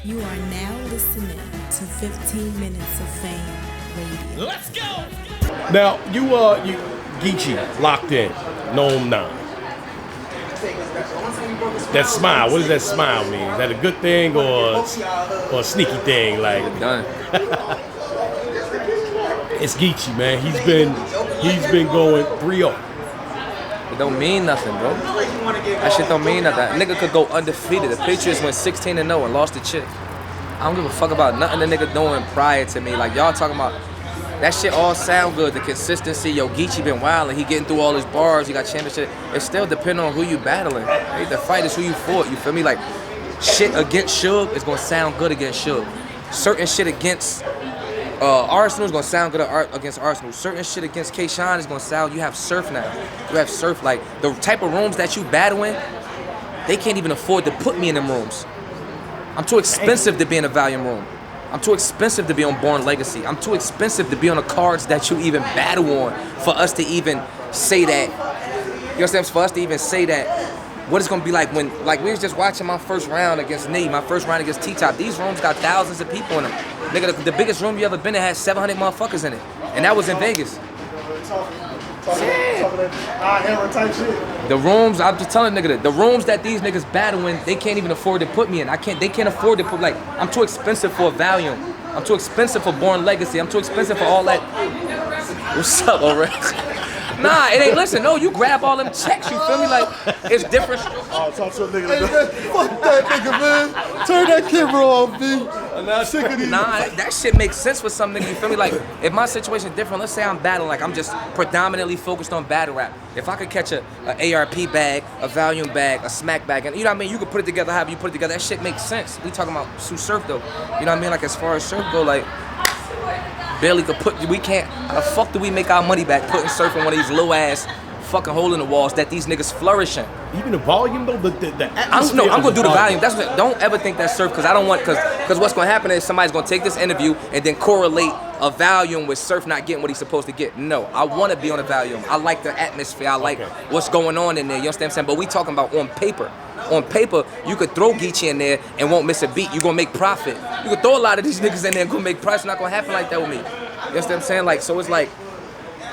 You are now listening to 15 Minutes of Fame Radio. Let's go! Now, you Geechi, locked in, Gnome 9. That smile, what does that smile mean? Is that a good thing or a sneaky thing? Like, Done. It's Geechi, man. He's been going 3-0. It don't mean nothing, bro. That shit don't mean nothing. Nigga could go undefeated. The Patriots went 16-0 and lost the chip. I don't give a fuck about nothing the nigga doing prior to me. Like, y'all talking about that shit all sound good. The consistency, yo, Geechi been wildin'. He getting through all his bars. He got championship. It still depends on who you battling. Hey, the fight is who you fought. You feel me? Like, shit against Suge is gonna sound good against Suge. Certain shit against Arsenal is gonna sound good against Arsenal. Certain shit against K-Shine is gonna sound. You have Surf now. You have Surf. Like, the type of rooms that you battle in, they can't even afford to put me in them rooms. I'm too expensive to be in a Valiant room. I'm too expensive to be on Born Legacy. I'm too expensive to be on the cards that you even battle on for us to even say that. You understand? For us to even say that. What it's gonna be like when, like, we was just watching my first round against Nee, my first round against T-Top. These rooms got thousands of people in them. Nigga, the biggest room you ever been in had 700 motherfuckers in it. And that was in Vegas. The rooms, I'm just telling nigga, the rooms that these niggas battling, they can't even afford to put me in. They can't afford to put, like, I'm too expensive for a Valiant. I'm too expensive for Born Legacy. I'm too expensive for all that. What's up, alright? Nah, it ain't, listen, no, you grab all them checks, you feel me? Like, it's different. Oh, talk to a nigga. Hey, fuck that nigga, man. Turn that camera off, B. I'm not sick of these. Nah, that shit makes sense for some nigga, you feel me? Like, if my situation is different, let's say I'm battling, like, I'm just predominantly focused on battle rap. If I could catch a ARP bag, a Valium bag, a Smack bag, and you know what I mean? You could put it together however you put it together. That shit makes sense. We talking about Sue Surf, though. You know what I mean? Like, as far as Surf go, like, barely could put, we can't, how the fuck do we make our money back putting Surf in one of these low ass fucking hole in the walls that these niggas flourish in? Even the volume though, the atmosphere. I'm gonna do the volume. That's what, don't ever think that's Surf, because I don't want, because what's gonna happen is somebody's gonna take this interview and then correlate a volume with Surf not getting what he's supposed to get. No, I wanna be on a volume. I like the atmosphere. I like what's going on in there. You understand what I'm saying? But we talking about on paper. On paper, you could throw Geechi in there and won't miss a beat. You gonna make profit. You could throw a lot of these niggas in there and go make profit. It's not gonna happen like that with me. You understand what I'm saying? Like, so it's like,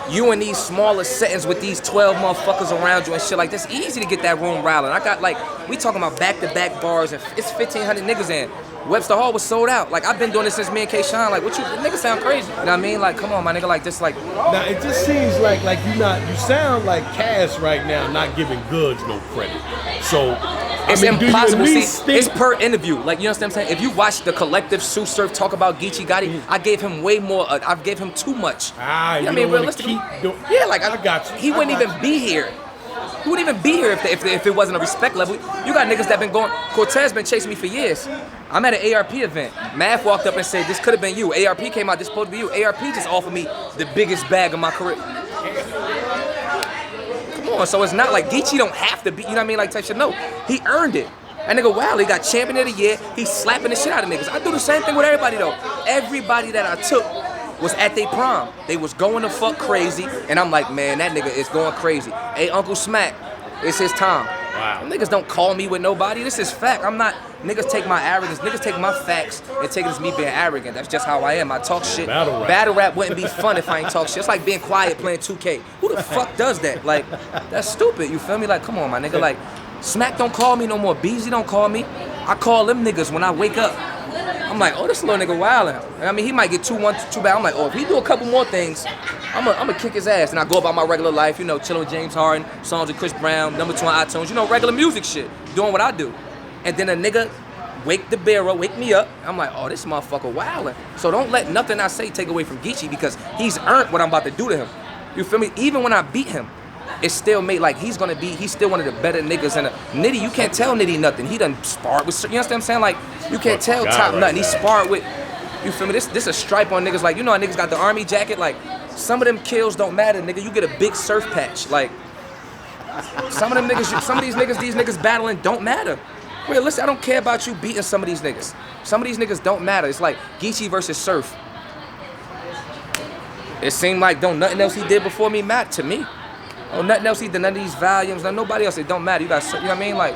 you in these smaller settings with these 12 motherfuckers around you and shit like this, easy to get that room rolling. I got, like, we talking about back-to-back bars and it's 1,500 niggas in. Webster Hall was sold out. Like, I've been doing this since me and K-Shine. Like, what you, niggas sound crazy. You know what I mean? Like, come on, my nigga, like, this, like. Now, it just seems like you sound like Cass right now not giving Goods no credit. So, it's I mean, impossible. See, it's per interview. Like, you understand what I'm saying? If you watch the collective Sue Surf talk about Geechi Gotti, I gave him way more. I gave him too much. You know what I mean, realistically, yeah, like I got you. He wouldn't even be here. He wouldn't even be here if it wasn't a respect level. You got niggas that been going. Cortez been chasing me for years. I'm at an ARP event. Math walked up and said, "This could have been you." ARP came out. This supposed to be you. ARP just offered me the biggest bag of my career. So it's not like Geechi don't have to be, you know what I mean, like type shit. No, he earned it. That nigga Wild, he got champion of the year. He's slapping the shit out of niggas. I do the same thing with everybody though. Everybody that I took was at their prime. They was going the fuck crazy, and I'm like, man, that nigga is going crazy. Hey, Uncle Smack, it's his time. Wow. Them niggas don't call me with nobody. This is fact. I'm not, niggas take my arrogance, niggas take my facts and take it as me being arrogant. That's just how I am. I talk shit. Battle rap wouldn't be fun if I ain't talk shit. It's like being quiet playing 2K. Who the fuck does that? Like, that's stupid. You feel me? Like, come on, my nigga. Like, Smack don't call me no more. Beezy don't call me. I call them niggas when I wake up. I'm like, oh, this little nigga wildin'. I mean, he might get 2-1, 2 bad. I'm like, oh, if he do a couple more things, I'm gonna kick his ass. And I go about my regular life, you know, chilling with James Harden, songs with Chris Brown, #2 on iTunes, you know, regular music shit, doing what I do. And then a nigga wake the bearer, wake me up. I'm like, oh, this motherfucker wildin'. So don't let nothing I say take away from Geechi, because he's earned what I'm about to do to him. You feel me? Even when I beat him, it still made, like, he's still one of the better niggas. And Nitty, you can't tell Nitty nothing. He done sparred with, you understand what I'm saying? Like, you can't tell Top nothing. He sparred with, you feel me? This a stripe on niggas. Like, you know how niggas got the army jacket? Like, some of them kills don't matter, nigga. You get a big surf patch. Like, some of these niggas battling don't matter. Wait, listen, I don't care about you beating some of these niggas. Some of these niggas don't matter. It's like Geechi versus Surf. It seemed like nothing else he did before me matter to me. Oh, nothing else he did, none of these volumes, nobody else, it don't matter. You got, you know what I mean? Like,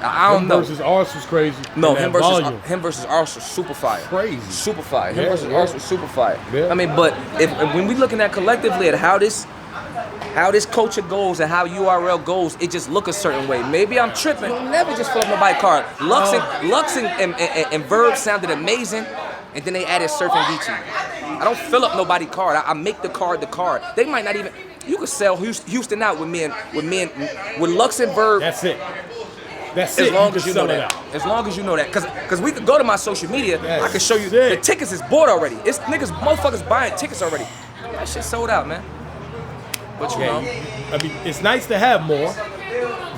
I don't know. Him versus Ars was crazy. No, him versus Ars was super fire. Crazy. Super fire. Him Yeah, versus Ars was super fire. Yeah. I mean, but if when we looking at collectively at how this culture goes and how URL goes, it just look a certain way. Maybe I'm tripping. You'll never just fill up nobody's card. Lux and Verb sounded amazing, and then they added Surf and Geechi. I don't fill up nobody's card. I make the card the card. They might not even. You could sell Houston out with Lux and Verb. That's it. That's as it. long as you know sell it that. out. As long as you know that. Cause we could go to my social media. That's I can show you sick. the tickets is bought already. It's motherfuckers buying tickets already. That shit sold out, man. But you know. I mean, it's nice to have more.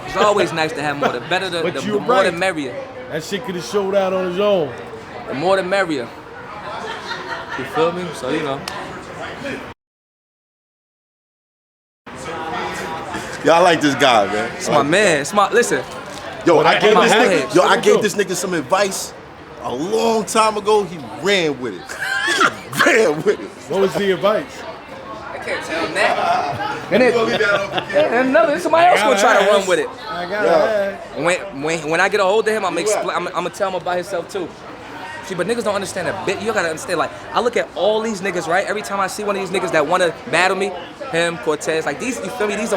It's always nice to have more. The better the more right. the merrier. That shit could have showed out on its own. The more the merrier. You feel me? So you know. Yeah, I like this guy, man. It's my man. It's my listen. Yo, Well, I gave my this head. nigga. Yo, I gave this nigga some advice a long time ago. He ran with it. He ran with it. What was the advice? I can't tell him that. And another somebody else gonna try to run with it. I got When I get a hold of him, I'm gonna tell him about himself too. See, but niggas don't understand a bit. You gotta understand, like, I look at all these niggas, right? Every time I see one of these niggas that wanna battle me, him, Cortez, like these, you feel me? These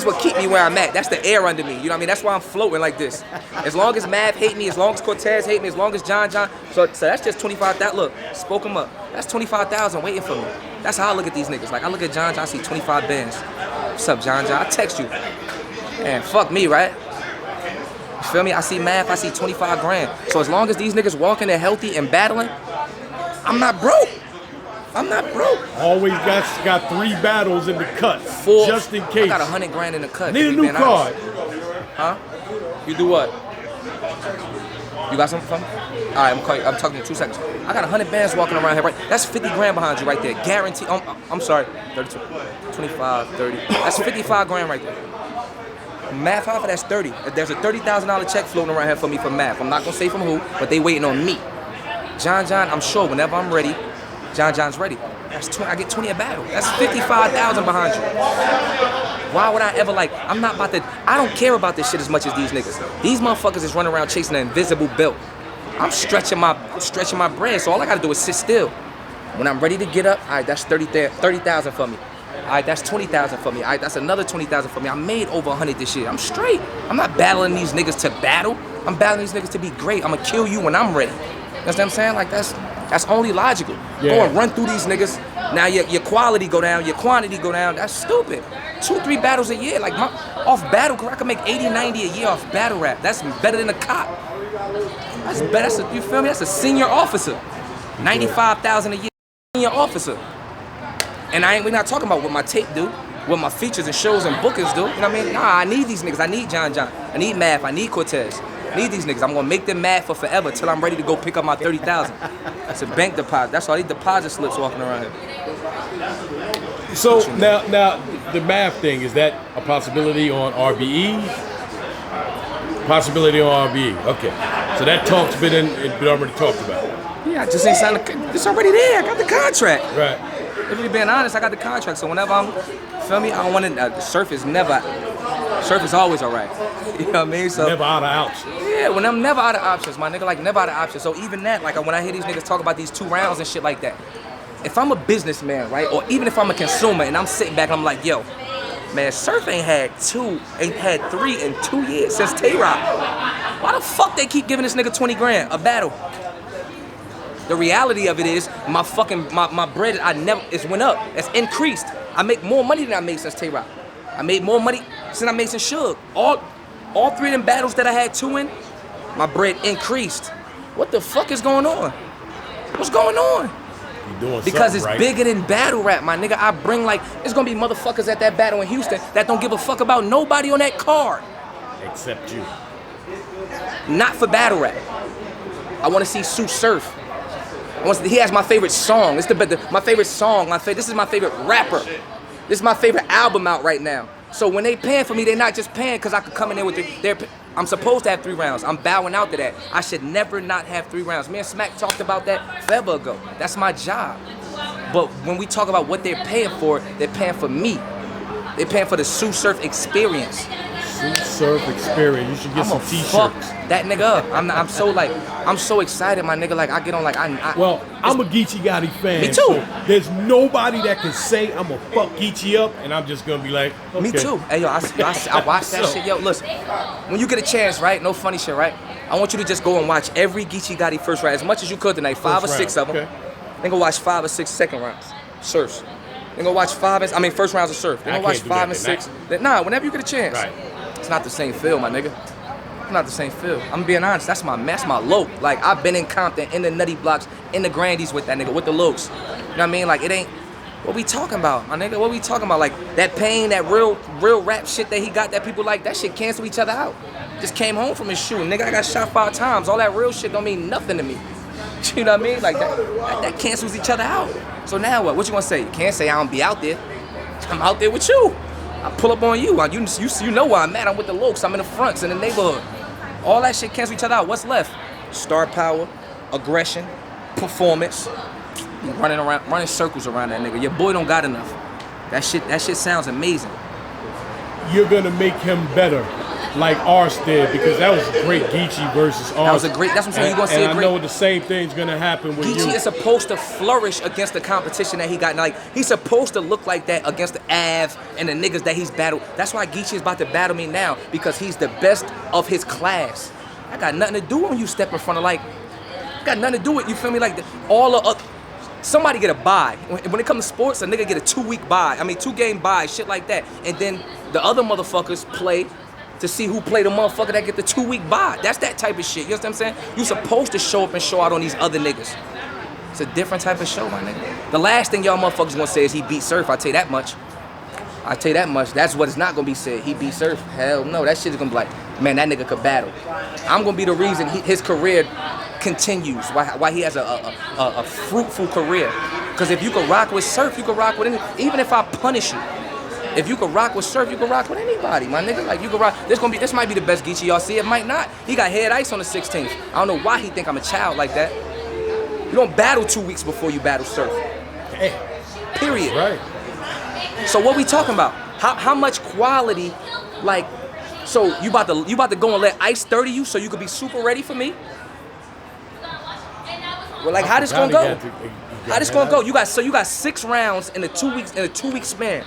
what keep me where I'm at. That's the air under me. You know what I mean? That's why I'm floating like this. As long as Mav hate me, as long as Cortez hate me, as long as John. So that's just 25,000. Look, spoke him up. That's 25,000 waiting for me. That's how I look at these niggas. Like I look at John, I see 25 bands. What's up, John? I text you. Man, fuck me, right? You feel me? I see Math, I see 25 grand. So as long as these niggas walking there healthy and battling, I'm not broke. I'm not broke. Always got 3 battles in the cut, 4, just in case. I got 100 grand in the cut. Need a new card. Huh? You do what? You got something for me? All right, I'm talking in 2 seconds. I got 100 bands walking around here, right? That's 50 grand behind you right there, guaranteed. I'm sorry, 32, 25, 30. That's 55 grand right there. Math half of that's 30. There's a $30,000 check floating around here for me for Math. I'm not gonna say from who, but they waiting on me. John, I'm sure whenever I'm ready, John's ready. That's 20, I get 20 a battle. That's 55,000 behind you. Why would I ever I'm not about to, I don't care about this shit as much as these niggas. These motherfuckers is running around chasing an invisible belt. I'm stretching my bread, so all I gotta do is sit still. When I'm ready to get up, all right, that's 30,000 for me. All right, that's 20,000 for me. All right, that's another 20,000 for me. I made over 100 this year. I'm straight. I'm not battling these niggas to battle. I'm battling these niggas to be great. I'm gonna kill you when I'm ready. You know what I'm saying? Like that's only logical. Yeah. Go and run through these niggas. Now your quality go down, your quantity go down. That's stupid. 2-3 battles a year. Like off battle, I can make 80, 90 a year off battle rap. That's better than a cop. That's better. You feel me? That's a senior officer. 95,000 a year, senior officer. And we're not talking about what my tape do, what my features and shows and bookings do. You know what I mean? Nah, I need these niggas. I need John. I need Math. I need Cortez. I need these niggas. I'm gonna make them mad for forever till I'm ready to go pick up my 30,000. It's a bank deposit. That's all these deposit slips walking around here. So now the Math thing, is that a possibility on RBE? Possibility on RBE. Okay. So that talk's been already talked about. Yeah, I just ain't signed it's already there. I got the contract. Right. If we being honest, I got the contract. So whenever feel me, I don't want to. Surf is always all right. You know what I mean? So Never out of options. yeah, when I'm never out of options, my nigga, like never out of options. So even that, like when I hear these niggas talk about these 2 rounds and shit like that, if I'm a businessman, right, or even if I'm a consumer and I'm sitting back and I'm like, yo, man, Surf ain't had 3 in 2 years since Tay-Rock. Why the fuck they keep giving this nigga 20 grand a battle? The reality of it is my bread it's went up. It's increased. I make more money than I made since Tay-Rock. I made more money since I made since Suge. All 3 of them battles that I had 2 in, my bread increased. What the fuck is going on? What's going on? You doing because it's right. bigger than battle rap, my nigga. I bring it's gonna be motherfuckers at that battle in Houston that don't give a fuck about nobody on that card. Except you. Not for battle rap. I wanna see Sue Surf. He has my favorite song. My favorite song. This is my favorite rapper. This is my favorite album out right now. So when they paying for me, they're not just paying because I could come in there with I'm supposed to have 3 rounds. I'm bowing out to that. I should never not have 3 rounds. Me and Smack talked about that forever ago. That's my job. But when we talk about what they're paying for me. They're paying for the Sue Surf experience. Surf experience. You should get some fuck t-shirts. that nigga up. I'm so excited, my nigga. Like I get on like Well, I'm a Geechi Gotti fan. Me too. So there's nobody that can say I'm gonna fuck Geechi up, and I'm just gonna be like, okay. Me too. Hey yo, I watch that shit. Yo, listen, when you get a chance, right? No funny shit, right? I want you to just go and watch every Geechi Gotti first round as much as you could tonight. 5 or 6 of them. Okay. Then go watch 5 or 6 second rounds, surfs. Then go watch first rounds of surf. Then go watch 5 and 6. Nah, whenever you get a chance. Right. It's not the same feel, my nigga. It's not the same feel. I'm being honest. That's my low. Like I've been in Compton, in the Nutty Blocks, in the Grandies with that nigga, with the Lokes. You know what I mean? Like it ain't. What we talking about, my nigga? What we talking about? Like that pain, that real rap shit that he got, that people like, that shit cancel each other out. Just came home from his shooting, nigga. I got shot 5 times. All that real shit don't mean nothing to me. You know what I mean? Like that cancels each other out. So now what? What you gonna say? You can't say I don't be out there. I'm out there with you. I pull up on you. You know where I'm at. I'm with the Lokes. I'm in the fronts, in the neighborhood. All that shit cancels each other out. What's left? Star power, aggression, performance. You running circles around that nigga. Your boy don't got enough. That shit sounds amazing. You're gonna make him better, like Ars did, because that was a great Geechi versus Ars. That was a great. That's what I'm saying. You gonna see a great. And I know the same thing's gonna happen with you. Geechi is supposed to flourish against the competition that he got. Like he's supposed to look like that against the Av and the niggas that he's battled. That's why Geechi is about to battle me now, because he's the best of his class. I got nothing to do when you step in front of like. Got nothing to do with, you feel me? Like all of somebody get a bye. When it comes to sports, a nigga get a 2-week bye. 2-game bye, shit like that. And then the other motherfuckers play to see who play the motherfucker that get the 2-week bye. That's that type of shit. You understand what I'm saying? You supposed to show up and show out on these other niggas. It's a different type of show, my nigga. The last thing y'all motherfuckers gonna say is he beat Surf. I tell you that much. I tell you that much. That's what is not gonna be said. He beat Surf. Hell no. That shit is gonna be like, man, that nigga could battle. I'm gonna be the reason his career continues. Why he has a fruitful career. Because if you can rock with Surf, you can rock with any. Even if I punish you, if you can rock with Surf, you can rock with anybody, my nigga. Like you can rock. This might be the best Geechi y'all see. It might not. He got head ice on the 16th. I don't know why he think I'm a child like that. You don't battle 2 weeks before you battle Surf. Period. Right. So what we talking about? How much quality, like, so you about to go and let Ice 30 you so you could be super ready for me? Well, like, how this gonna go? How this gonna go? You got 6 rounds in a 2-week span.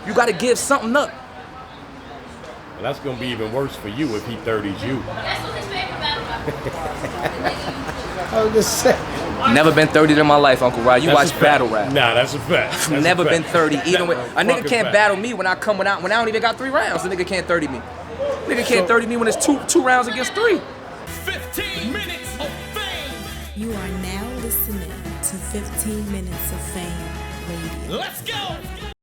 You gotta give something up. Well, that's gonna be even worse for you if he 30s you. I was just saying. Never been 30 in my life, Uncle Rod. You watch battle rap. Nah, that's a fact. That's Never a fact. been 30. Even when a nigga can't fact. battle me when I don't even got 3 rounds. The nigga can't 30 me. Nigga can't 30 me when it's two rounds against 3. 15 minutes of fame. You are now listening to 15 Minutes of Fame Radio. Let's go.